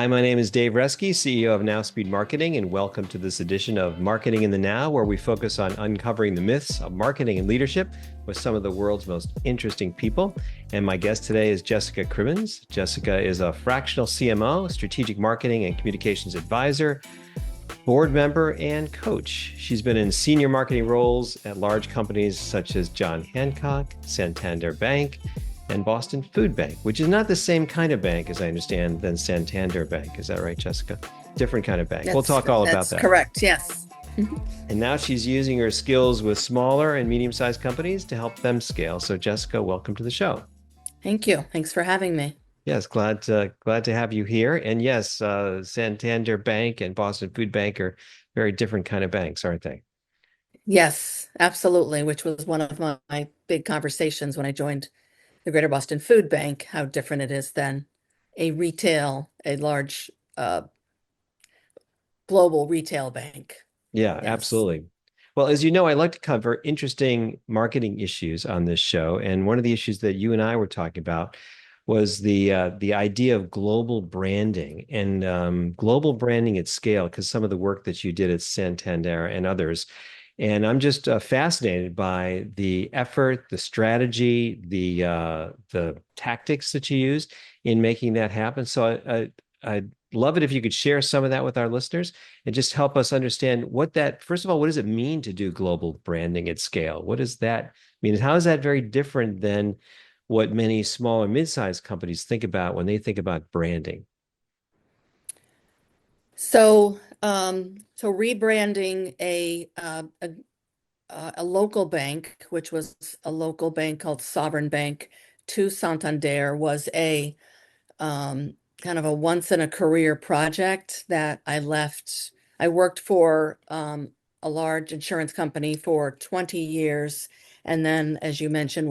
Hi, my name is Dave Reske, CEO of Now Speed Marketing, and welcome to this edition of Marketing in the Now, where we focus on uncovering the myths of marketing and leadership with some of the world's most interesting people. And my guest today is Jessica Crimmins. Jessica is a fractional CMO, strategic marketing and communications advisor, board member, and coach. She's been in senior marketing roles at large companies such as John Hancock, Santander Bank, and Boston Food Bank, which is not the same kind of bank, as I understand, than Santander Bank. Is that right, Jessica? Different kind of bank. We'll talk all about that. That's correct, yes. And now she's using her skills with smaller and medium-sized companies to help them scale. So Jessica, welcome to the show. Thank you. Thanks for having me. Yes, glad to have you here. And yes, Santander Bank and Boston Food Bank are very different kind of banks, aren't they? Yes, absolutely, which was one of my big conversations when I joined the Greater Boston Food Bank, how different it is than a large global retail bank. Yeah, Yes. absolutely. Well, as you know, I like to cover interesting marketing issues on this show, and one of the issues that you and I were talking about was the idea of global branding and global branding at scale, because some of the work that you did at Santander and others. And I'm just fascinated by the effort, the strategy, the tactics that you used in making that happen. So I'd love it if you could share some of that with our listeners and just help us understand what that, first of all, what does it mean to do global branding at scale? What does that mean? How is that very different than what many small or mid-sized companies think about when they think about branding? So rebranding a local bank, which was a local bank called Sovereign Bank, to Santander was a kind of a once in a career project that I left. I worked for a large insurance company for 20 years. And then, as you mentioned,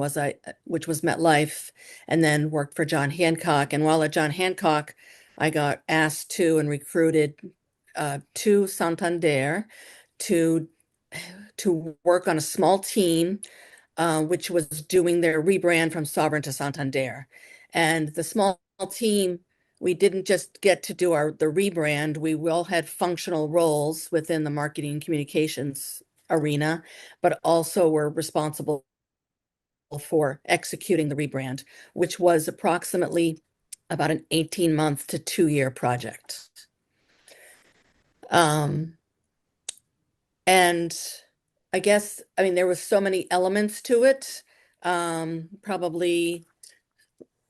which was MetLife, and then worked for John Hancock. And while at John Hancock, I got asked to and recruited to Santander to to work on a small team which was doing their rebrand from Sovereign to Santander. And the small team, we didn't just get to do the rebrand, we all had functional roles within the marketing and communications arena, but also were responsible for executing the rebrand, which was approximately about an 18-month to 2-year project. Um, and I guess, I mean, there was so many elements to it. Probably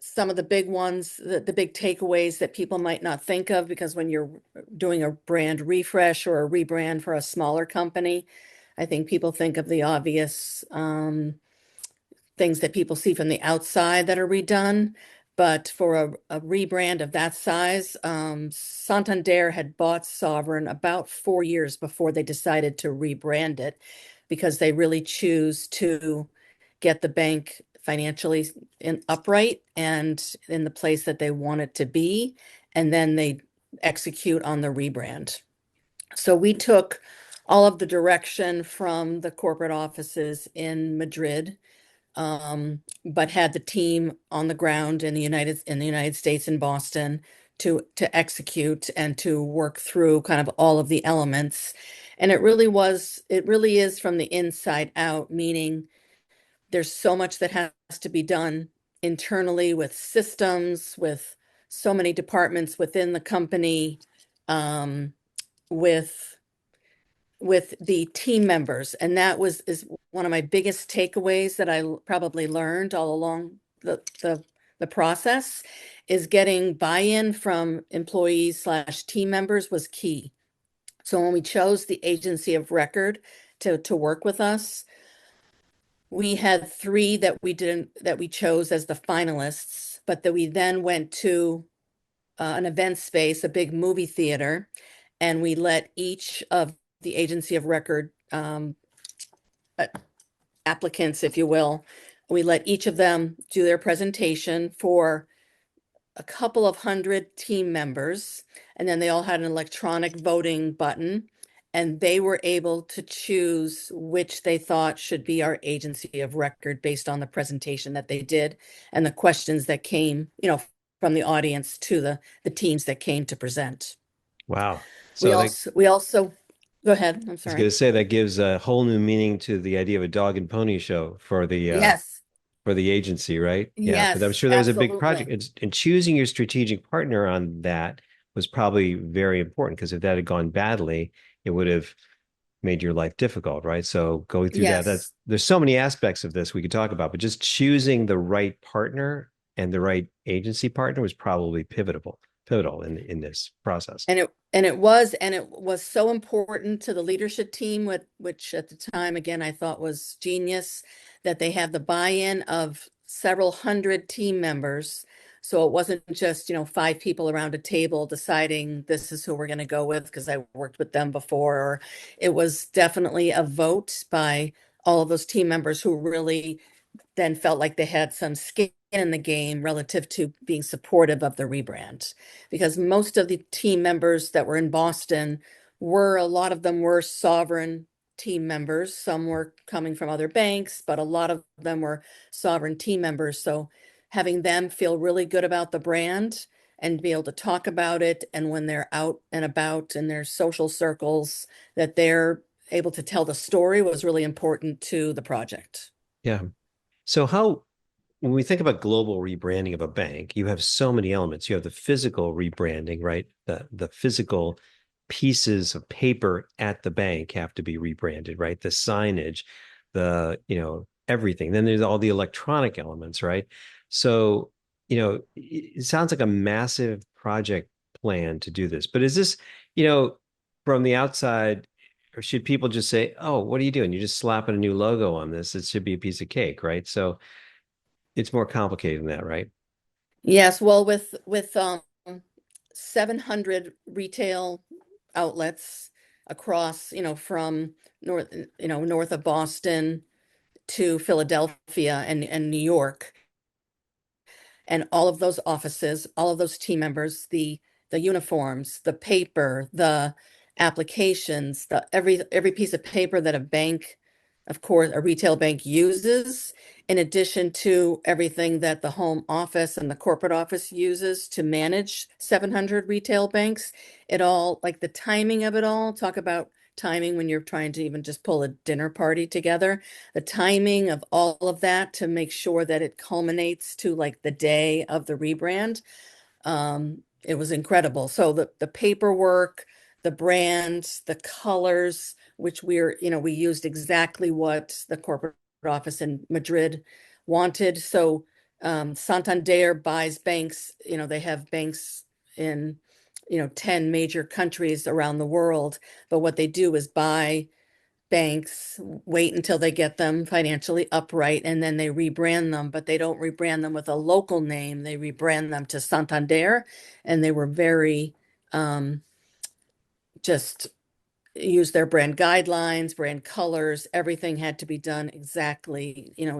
some of the big ones, the big takeaways that people might not think of, because when you're doing a brand refresh or a rebrand for a smaller company, I think people think of the obvious things that people see from the outside that are redone. But for a rebrand of that size, Santander had bought Sovereign about 4 years before they decided to rebrand it, because they really choose to get the bank financially upright and in the place that they want it to be, and then they execute on the rebrand. So we took all of the direction from the corporate offices in Madrid, but had the team on the ground in the United States in Boston to execute and to work through kind of all of the elements. And it really is from the inside out, meaning there's so much that has to be done internally with systems, with so many departments within the company, um, with the team members. And that is one of my biggest takeaways that I probably learned all along the process, is getting buy-in from employees slash team members was key. So when we chose the agency of record to work with us, we had three that we chose as the finalists, but that we then went to an event space, a big movie theater, and we let each of the agency of record uh, applicants, if you will, we let each of them do their presentation for a couple of hundred team members, and then they all had an electronic voting button, and they were able to choose which they thought should be our agency of record based on the presentation that they did and the questions that came, from the audience to the teams that came to present. Wow. We So that also go ahead. I'm I was going sorry. to say that gives a whole new meaning to the idea of a dog and pony show Yes, for the agency, right? Yeah, but I'm yes, sure that was a big project. absolutely. And choosing your strategic partner on that was probably very important because if that had gone badly, it would have made your life difficult, right? So going through that, Yes. there's so many aspects of this we could talk about, but just choosing the right partner and the right agency partner was probably pivotal in this process. And it was so important to the leadership team, which at the time, again, I thought was genius, that they have the buy-in of several hundred team members. So it wasn't just, five people around a table deciding this is who we're going to go with because I worked with them before. Or it was definitely a vote by all of those team members who really then felt like they had some skin in the game relative to being supportive of the rebrand. Because most of the team members that were in Boston a lot of them were sovereign team members. Some were coming from other banks, but a lot of them were sovereign team members. So having them feel really good about the brand and be able to talk about it, and when they're out and about in their social circles, that they're able to tell the story was really important to the project. Yeah. So how when we think about global rebranding of a bank, you have so many elements. You have the physical rebranding, right? The physical pieces of paper at the bank have to be rebranded, right? The signage, everything. Then there's all the electronic elements, right? So, it sounds like a massive project plan to do this. But is this, you know, from the outside, or should people just say, "Oh, what are you doing? You're just slapping a new logo on this. It should be a piece of cake," right? So it's more complicated than that, right? Yes, well, with 700 retail outlets across, from north of Boston to Philadelphia and New York, and all of those offices, all of those team members, the uniforms, the paper, the applications, the every piece of paper that a bank, of course, a retail bank uses, in addition to everything that the home office and the corporate office uses to manage 700 retail banks. It all, like the timing of it all, talk about timing when you're trying to even just pull a dinner party together, the timing of all of that to make sure that it culminates to like the day of the rebrand. It was incredible. So the paperwork, the brands, the colors, which we used exactly what the corporate office in Madrid wanted. So Santander buys banks, they have banks in 10 major countries around the world, but what they do is buy banks, wait until they get them financially upright, and then they rebrand them, but they don't rebrand them with a local name. They rebrand them to Santander, and they were very just use their brand guidelines, brand colors, everything had to be done exactly, in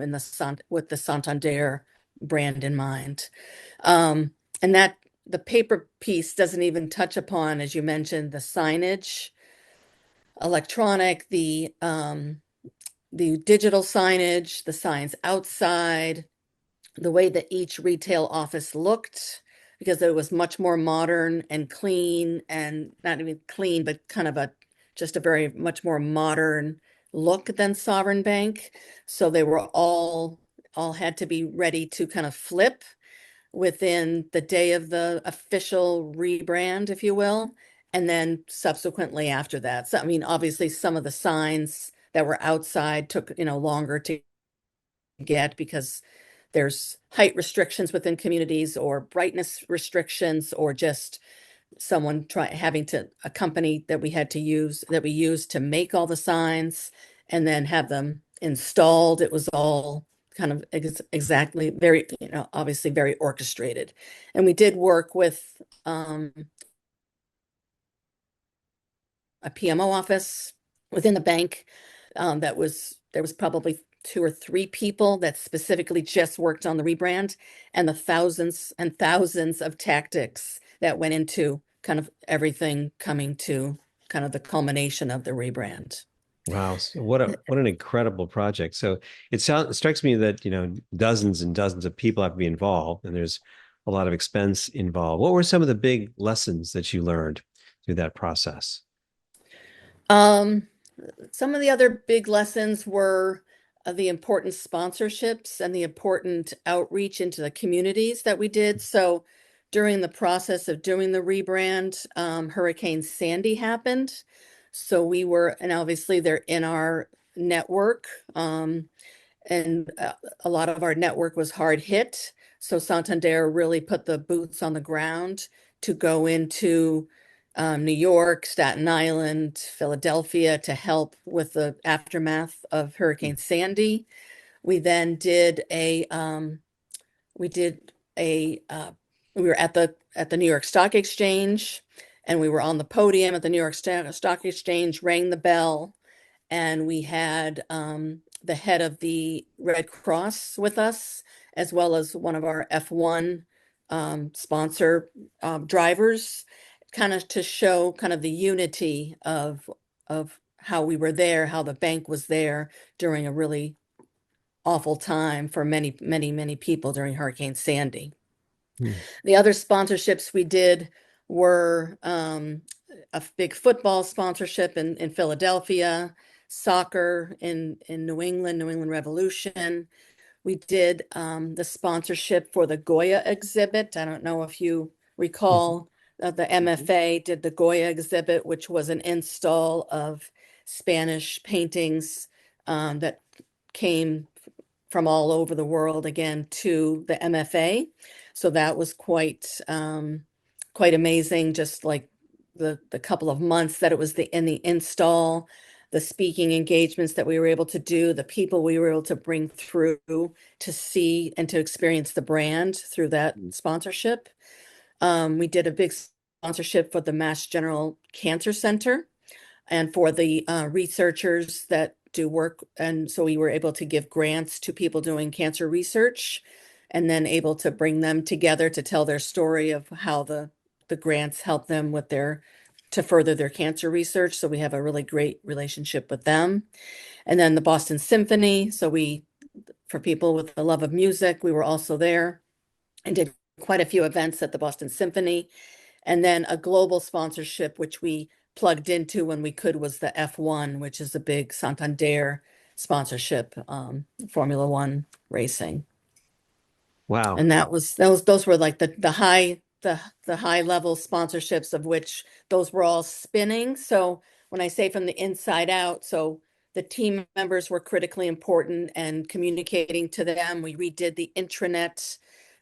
with the Santander brand in mind. And that the paper piece doesn't even touch upon, as you mentioned, the signage, electronic, the digital signage, the signs outside, the way that each retail office looked, because it was much more modern and clean, and not even clean, but kind of just a very much more modern look than Sovereign Bank. So they were all had to be ready to kind of flip within the day of the official rebrand, if you will, and then subsequently after that. So, I mean, obviously, some of the signs that were outside took, longer to get because there's height restrictions within communities or brightness restrictions or just someone having to a company that we used to make all the signs and then have them installed. It was all kind of exactly very, obviously very orchestrated. And we did work with a PMO office within the bank. There was probably two or three people that specifically just worked on the rebrand, and the thousands and thousands of tactics that went into kind of everything coming to kind of the culmination of the rebrand. Wow. So what an incredible project. So it strikes me that, dozens and dozens of people have to be involved, and there's a lot of expense involved. What were some of the big lessons that you learned through that process? Um, some of the other big lessons were the important sponsorships and the important outreach into the communities that we did. So during the process of doing the rebrand, Hurricane Sandy happened. So we were, and obviously they're in our network. And a lot of our network was hard hit. So Santander really put the boots on the ground to go into New York, Staten Island, Philadelphia to help with the aftermath of Hurricane Sandy. We then did we did we were at the New York Stock Exchange, and we were on the podium at the New York Stock Exchange, rang the bell, and we had the head of the Red Cross with us, as well as one of our F1 sponsor drivers, kind of to show kind of the unity of how we were there, how the bank was there during a really awful time for many, many, many people during Hurricane Sandy. Hmm. The other sponsorships we did were a big football sponsorship in Philadelphia, soccer in New England Revolution. We did the sponsorship for the Goya exhibit. I don't know if you Mhm. recall, the Mhm. MFA did the Goya exhibit, which was an install of Spanish paintings that came from all over the world again to the MFA. So that was quite amazing, just like the couple of months that it was in the install, the speaking engagements that we were able to do, the people we were able to bring through to see and to experience the brand through that sponsorship. We did a big sponsorship for the Mass General Cancer Center and for the researchers that do work. And so we were able to give grants to people doing cancer research and then able to bring them together to tell their story of how the grants help them with to further their cancer research. So we have a really great relationship with them. And then the Boston Symphony. For people with the love of music, we were also there and did quite a few events at the Boston Symphony. And then a global sponsorship, which we plugged into when we could, was the F1, which is a big Santander sponsorship, Formula One racing. Wow. And those were like the high level sponsorships of which those were all spinning. So when I say from the inside out, so the team members were critically important and communicating to them. We redid the intranet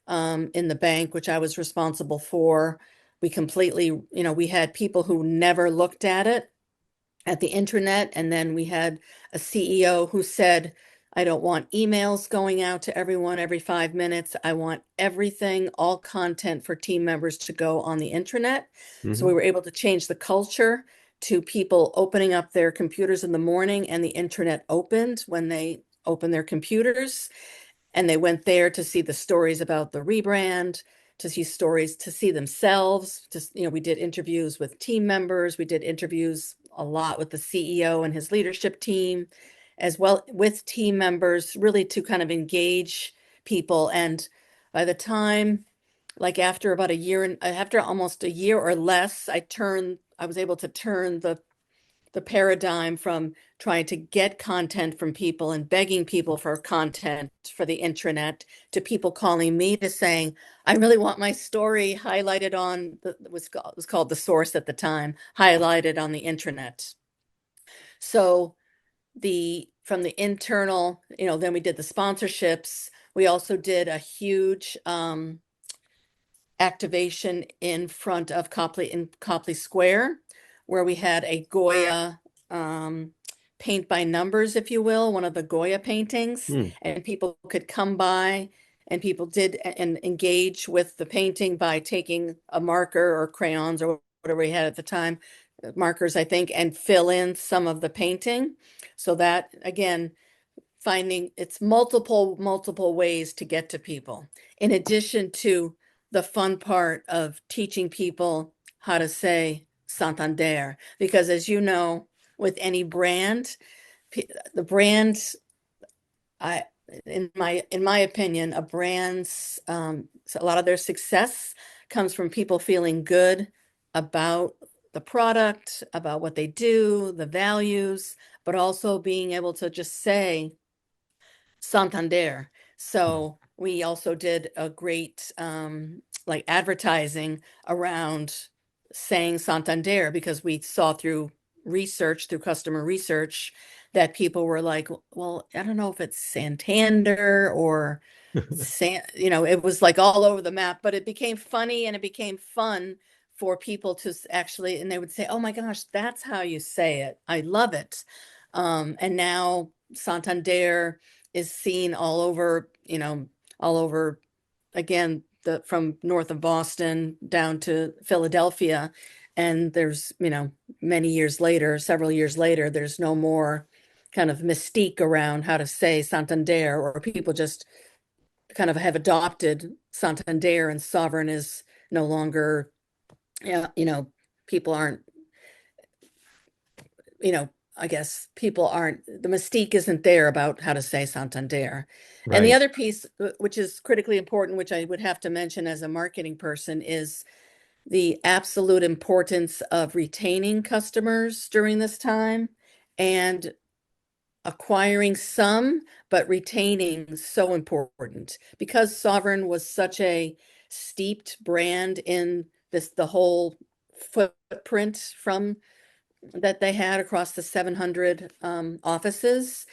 in the bank, which I was responsible for. We completely, we had people who never looked at the intranet. And then we had a CEO who said, I don't want emails going out to everyone every 5 minutes. I want everything, all content for team members to go on the intranet. So we Hmm. were able to change the culture to people opening up their computers in the morning and the intranet opened when they open their computers. And they went there to see the stories about the rebrand, to see stories, to see themselves. Just, we did interviews with team members. We did interviews a lot with the CEO and his leadership team, as well with team members, really to kind of engage people. And by the time, like after about a year and after almost a year or less, I was able to turn the paradigm from trying to get content from people and begging people for content for the intranet to people calling me to saying, I really want my story highlighted on it was called The Source at the time, highlighted on the intranet. So from the internal, then we did the sponsorships. We also did a huge activation in front of Copley Square, where we had a Goya paint by numbers, if you will, one of the Goya paintings, Hmm. and people could come by and people did and engage with the painting by taking a marker or crayons or whatever we had at the time, markers, I think, and fill in some of the painting. So that again, finding it's multiple ways to get to people in addition to the fun part of teaching people how to say Santander, because as you know, with any brand, the brand, I in my opinion, a brand's a lot of their success comes from people feeling good about the product, about what they do, the values, but also being able to just say Santander. So we also did a great like advertising around saying Santander because we saw through research, through customer research, that people were like, well, I don't know if it's Santander or it was like all over the map, but it became funny and it became fun for people to actually, and they would say, oh my gosh, that's how you say it. I love it. And now Santander is seen all over, all over again, from north of Boston down to Philadelphia. And there's, many years later, several years later, there's no more kind of mystique around how to say Santander, or people just kind of have adopted Santander, and sovereign is no longer, yeah, people aren't, you know, I guess people aren't, the mystique isn't there about how to say Santander. And the Right. other piece, which is critically important, which I would have to mention as a marketing person, is the absolute importance of retaining customers during this time and acquiring some, but retaining so important because Sovereign was such a steeped brand in the whole footprint from that they had across the 700 offices.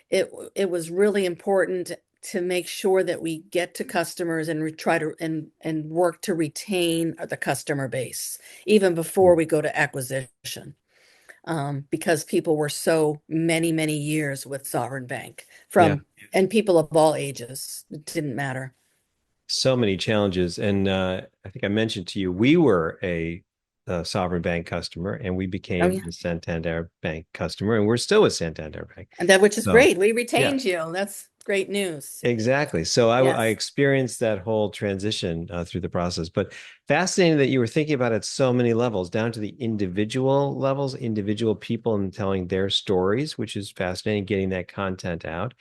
It was really important to make sure that we get to customers and try to and work to retain the customer base even before we go to acquisition, because people were so many years with Sovereign Bank Yeah. from and people of all ages. It didn't matter. So many challenges. And I think I mentioned to you, we were a Sovereign Bank customer and we Oh became yeah, a Santander Bank customer, and we're still a Santander Bank. and that which is So, great. We yeah, retained you. That's great news. exactly. So I Yes. experienced that whole transition through the process. But fascinating that you were thinking about it so many levels, down to the individual levels, individual people and telling their stories, which is fascinating, getting that content out,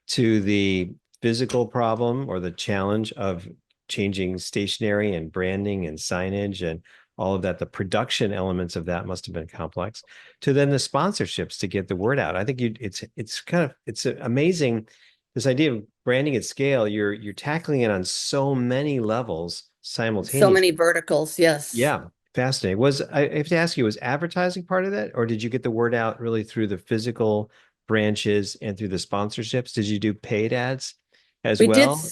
to the physical problem or the challenge of changing stationery and branding and signage and all of that. The production elements of that must have been complex. To then the sponsorships to get the word out. I think it's kind of it's amazing, this idea of branding at scale. You're tackling it on so many levels So simultaneously. many verticals. Yes. Yeah, fascinating. I have to ask you, was advertising part of that, or did you get the word out really through the physical branches and through the sponsorships? Did you do paid ads as well?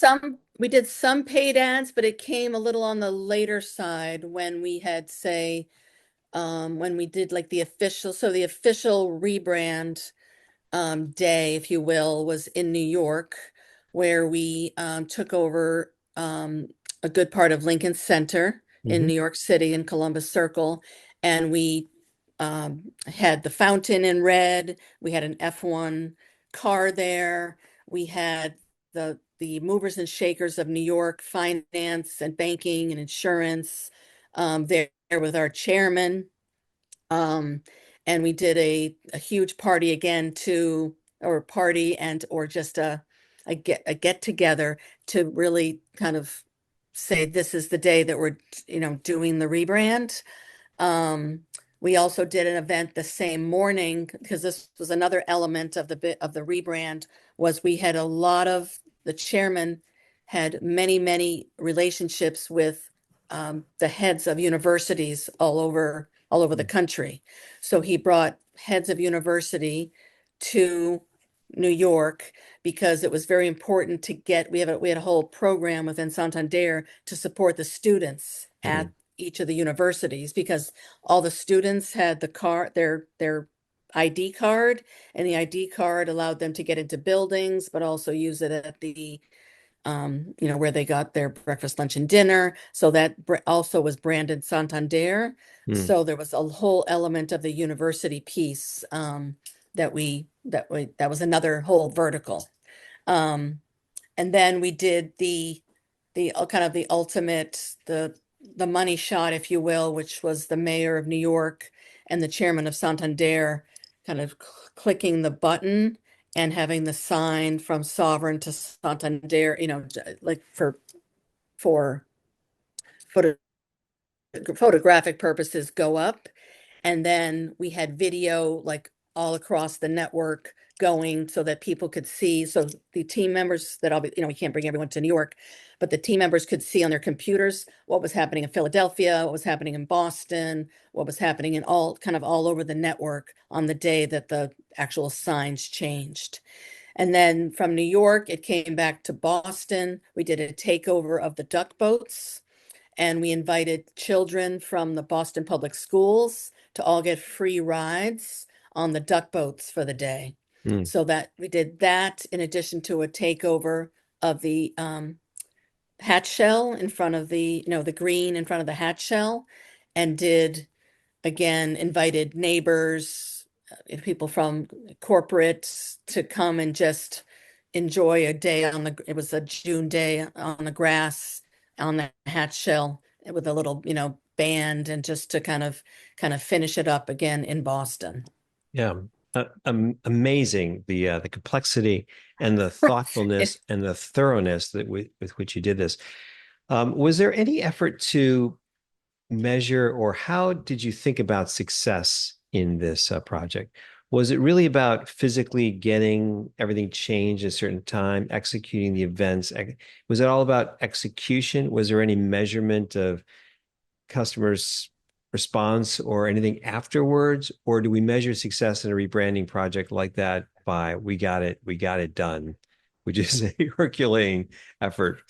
We did some paid ads, but it came a little on the later side when we had, say, when we did like the official rebrand day, if you will, was in New York, where we took over a good part of Lincoln Center in Hmm. New York City in Columbus Circle. And we had the fountain in red. We had an F1 car there. We had the movers and shakers of New York, finance and banking and insurance, there with our chairman. Um, and we did a huge party again to, or party and, or just a get together to really kind of say, this is the day that we're, doing the rebrand. Um, we also did an event the same morning because this was another element of the bit of the rebrand, was we had a lot of, the chairman had many relationships with the heads of universities all over the country. So he brought heads of university to New York because it was very important to get, we had a whole program within Santander to support the students at Hmm. each of the universities, because all the students had their ID card, and the ID card allowed them to get into buildings, but also use it at the where they got their breakfast, lunch, and dinner. So that also was branded Santander. Hmm. So there was a whole element of the university piece that was another whole vertical. Um, and then we did the kind of the ultimate, the money shot, if you will, which was the mayor of New York and the chairman of Santander kind of clicking the button and having the sign from Sovereign to Santander, like for photo, photographic purposes go up. And then we had video like all across the network going so that people could see. So the team members that I'll be, we can't bring everyone to New York, but the team members could see on their computers what was happening in Philadelphia, what was happening in Boston, what was happening in all over the network on the day that the actual signs changed. And then from New York, it came back to Boston. We did a takeover of the duck boats, and we invited children from the Boston Public Schools to all get free rides on the duck boats for the day. Mm. So that we did that in addition to a takeover of the hatch shell in front of the green in front of the hatch shell, and did again invited neighbors, people from corporate to come and just enjoy a day it was a June day on the grass on the hatch shell with a little, band, and just to kind of finish it up again in Boston. Yeah. Amazing the complexity and the It, thoughtfulness and the thoroughness with which you did this. Was there any effort to measure, or how did you think about success in this project? Was it really about physically getting everything changed at a certain time, executing the events? Was it all about execution? Was there any measurement of customers' response or anything afterwards? Or do we measure success in a rebranding project like that by we got it done, which is a Herculean effort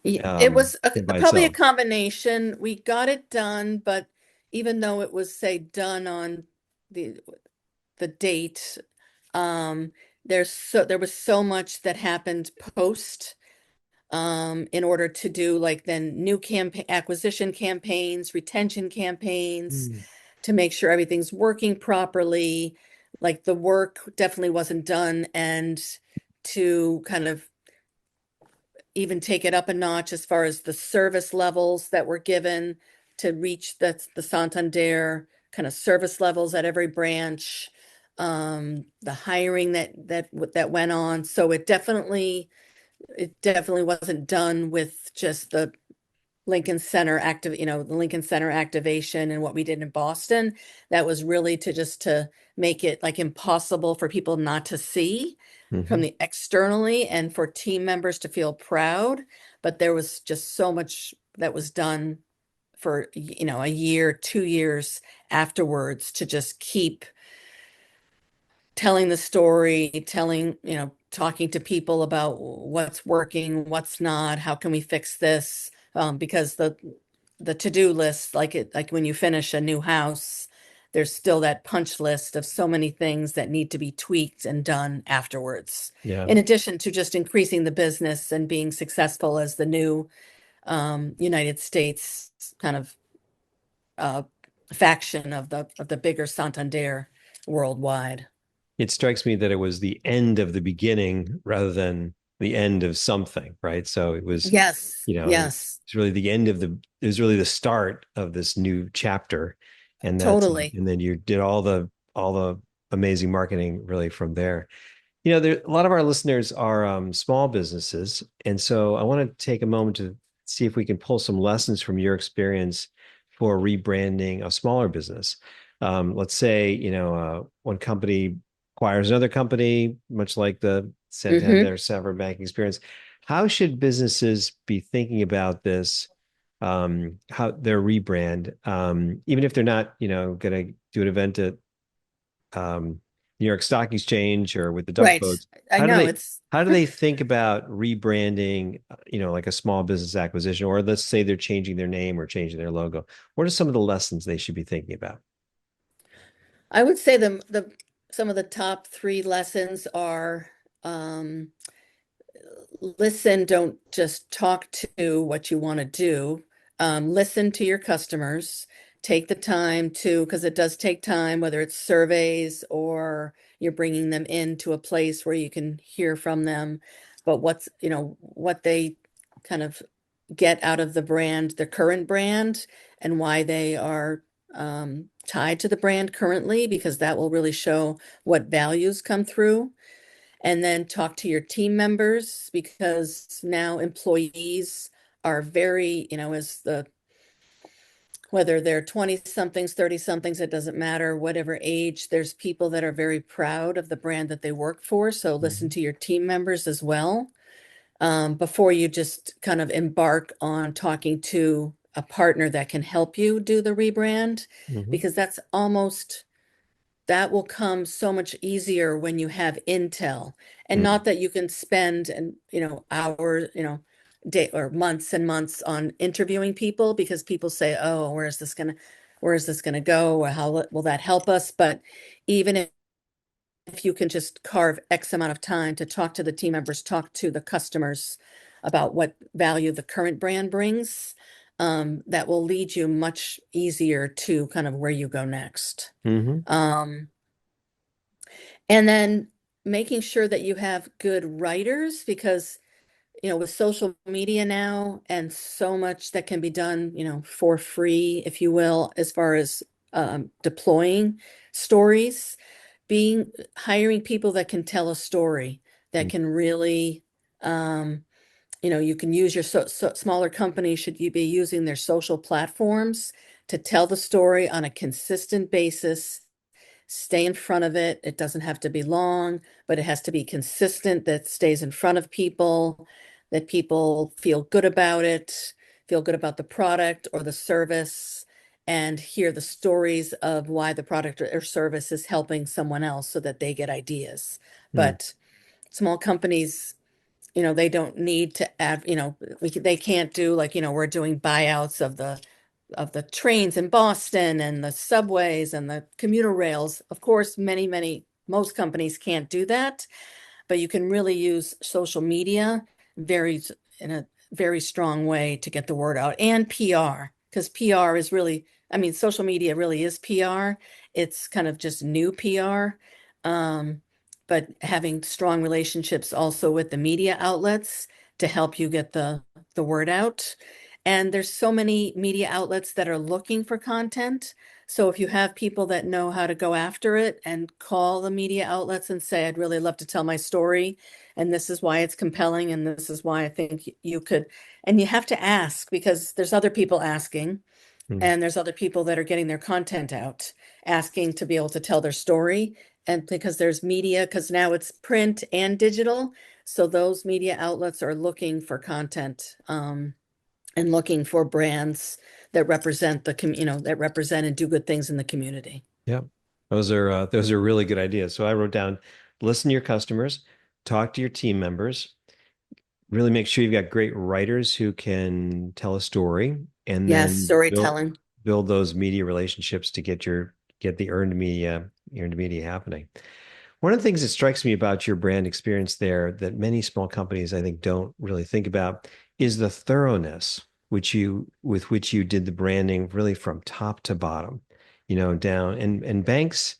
it was by probably a itself? combination. We got it done, but even though it was, say, done on the the date, um, there was so much that happened post, in order to do like then new campaign acquisition campaigns, retention campaigns, Mm. to make sure everything's working properly. Like the work definitely wasn't done, and to kind of even take it up a notch as far as the service levels that were given to reach the Santander kind of service levels at every branch, the hiring that went on. So it definitely wasn't done with just the Lincoln Center activation and what we did in Boston. That was really to make it like impossible for people not to see from Mhm. the externally, and for team members to feel proud. But there was just so much that was done for, a year, 2 years afterwards, to just keep telling the story, talking to people about what's working, what's not, how can we fix this? Because the to-do list, like when you finish a new house, there's still that punch list of so many things that need to be tweaked and done afterwards. Yeah. In addition to just increasing the business and being successful as the new United States kind of uh, faction of the bigger Santander worldwide. It strikes me that it was the end of the beginning rather than the end of something, right? So it was, Yes, it's yes, really the end of it was really the start of this new chapter. totally. And then you did all the amazing marketing really from there. A lot of our listeners are small businesses, and so I want to take a moment to see if we can pull some lessons from your experience for rebranding a smaller business. Let's say, one company acquires another company, much like the Hmm. Santander Sever banking experience. How should businesses be thinking about this? How their rebrand, even if they're not, going to do an event at New York Stock Exchange or with the duck Right. boats. I How do know they it's how do they think about rebranding, like a small business acquisition, or let's say they're changing their name or changing their logo? What are some of the lessons they should be thinking about? I would say the some of the top three lessons are, um, listen, don't just talk to what you want to do. Listen to your customers. Take the time to, because it does take time, whether it's surveys or you're bringing them into a place where you can hear from them. But what they kind of get out of the brand, the current brand, and why they are tied to the brand currently, because that will really show what values come through. And then talk to your team members, because now employees are very, as whether they're 20 somethings, 30 somethings, it doesn't matter, whatever age, there's people that are very proud of the brand that they work for. So listen Mhm. to your team members as well, before you just kind of embark on talking to a partner that can help you do the rebrand, Mhm. because that will come so much easier when you have intel. And Mhm. not that you can spend and hours, day or months and months on interviewing people, because people say, oh, where is this gonna go, or how will that help us? But even if you can just carve X amount of time to talk to the team members, talk to the customers about what value the current brand brings, that will lead you much easier to kind of where you go next. Mhm. Um, and then making sure that you have good writers, because with social media now and so much that can be done, for free, if you will, as far as deploying stories, being hiring people that can tell a story, that can really, um, you can use your smaller companies, should you be using their social platforms to tell the story on a consistent basis. Stay in front of it. It doesn't have to be long, but it has to be consistent, that stays in front of people, that people feel good about it, feel good about the product or the service, and hear the stories of why the product or service is helping someone else, so that they get ideas. Mhm. But small companies, they don't need to add, they can't do, like, we're doing buyouts of the trains in Boston and the subways and the commuter rails. Of course, most companies can't do that, but you can really use social media very in a very strong way to get the word out, and PR, because PR is really, I mean, social media really is PR. It's kind of just new PR. Um, but having strong relationships also with the media outlets to help you get the word out. And there's so many media outlets that are looking for content. So if you have people that know how to go after it and call the media outlets and say, I'd really love to tell my story, and this is why it's compelling, and this is why I think you could, and you have to ask, because there's other people asking, Mhm. and there's other people that are getting their content out, asking to be able to tell their story. And because there's media, because now it's print and digital. So those media outlets are looking for content, and looking for brands that represent that represent and do good things in the community. Yeah. Those are really good ideas. So I wrote down, listen to your customers, talk to your team members, really make sure you've got great writers who can tell a story, and Yes, then storytelling. build those media relationships to get the earned media happening. One of the things that strikes me about your brand experience there that many small companies I think don't really think about is the thoroughness with which you did the branding really from top to bottom, down, and banks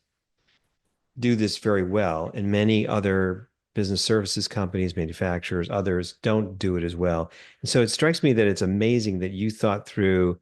do this very well, and many other business services companies, manufacturers, others don't do it as well. And so it strikes me that it's amazing that you thought through,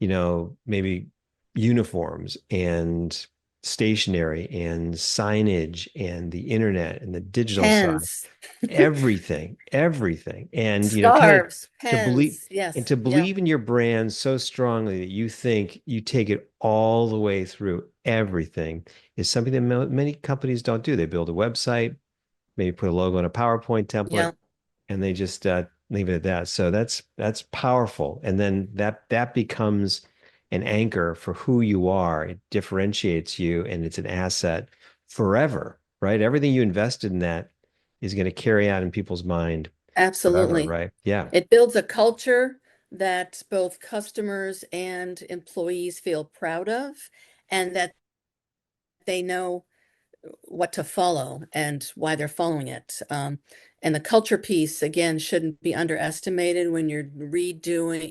maybe uniforms and stationery and signage and the internet and the digital side, Pens, everything. And, kind of scarves, to believe pens. and Yes. to Yeah. believe in your brand so strongly that you think you take it all the way through everything is something that many companies don't do. They build a website, maybe put a logo on a PowerPoint template, Yeah. and they just leave it at that. So that's powerful, and then that becomes an anchor for who you are. It differentiates you, and it's an asset forever, right? Everything you invested in that is going to carry out in people's mind forever, Absolutely. right? Yeah. It builds a culture that both customers and employees feel proud of, and that they know what to follow and why they're following it. And the culture piece, again, shouldn't be underestimated when you're redoing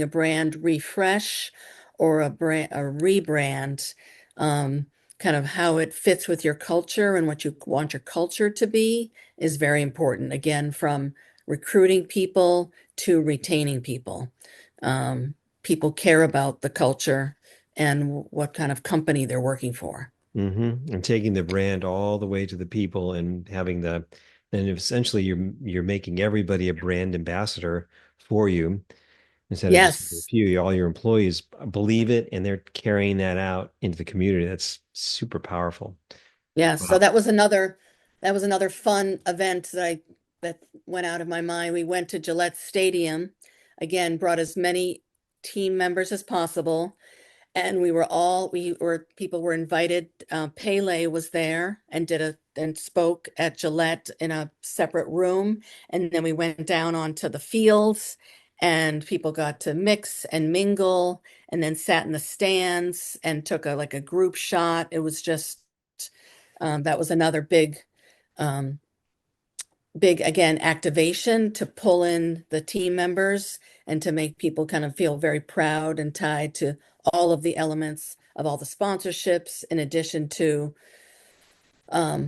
a brand refresh or a rebrand. Um, Kind of how it fits with your culture and what you want your culture to be is very important. Again, from recruiting people to retaining people. People care about the culture and what kind of company they're working for. And taking the brand all the way to the people and having and essentially you're making everybody a brand ambassador for you instead of just a Yes. few. All your employees believe it and they're carrying that out into the community. That's super powerful. Yeah, so Wow. that was another fun event that went out of my mind. We went to Gillette Stadium, again, brought as many team members as possible, and people were invited. Pele was there and spoke at Gillette in a separate room, and then we went down onto the fields, and people got to mix and mingle, and then sat in the stands and took a group shot. It was just that was another um, big again activation to pull in the team members and to make people kind of feel very proud and tied to all of the elements of all the sponsorships, in addition to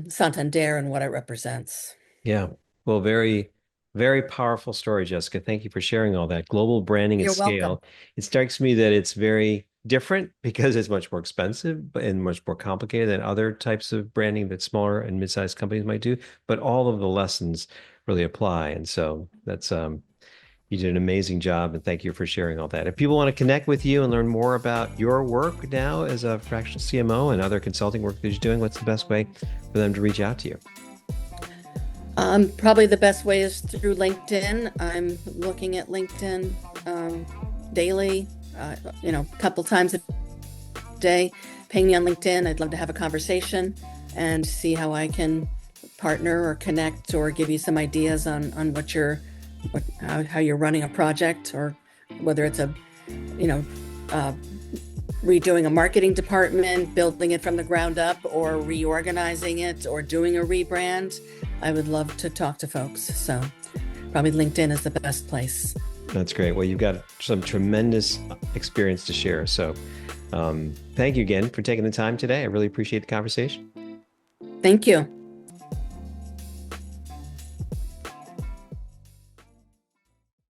Santander and what it represents. Yeah. Well, very, very powerful story, Jessica. Thank you for sharing all that. Global branding at You're welcome. scale. It strikes me that it's very different because it's much more expensive and much more complicated than other types of branding that smaller and mid-sized companies might do. But all of the lessons really apply. And so that's you did an amazing job, and thank you for sharing all that. If people want to connect with you and learn more about your work now as a fractional CMO and other consulting work that you're doing, what's the best way for them to reach out to you? Probably the best way is through LinkedIn. I'm looking at LinkedIn daily, a couple times a day. Ping me on LinkedIn. I'd love to have a conversation and see how I can partner or connect or give you some ideas on how you're running a project, or whether it's you know, uh, redoing a marketing department, building it from the ground up, or reorganizing it, or doing a rebrand. I would love to talk to folks. So probably LinkedIn is the best place. That's great. Well, you've got some tremendous experience to share. So, thank you again for taking the time today. I really appreciate the conversation. Thank you.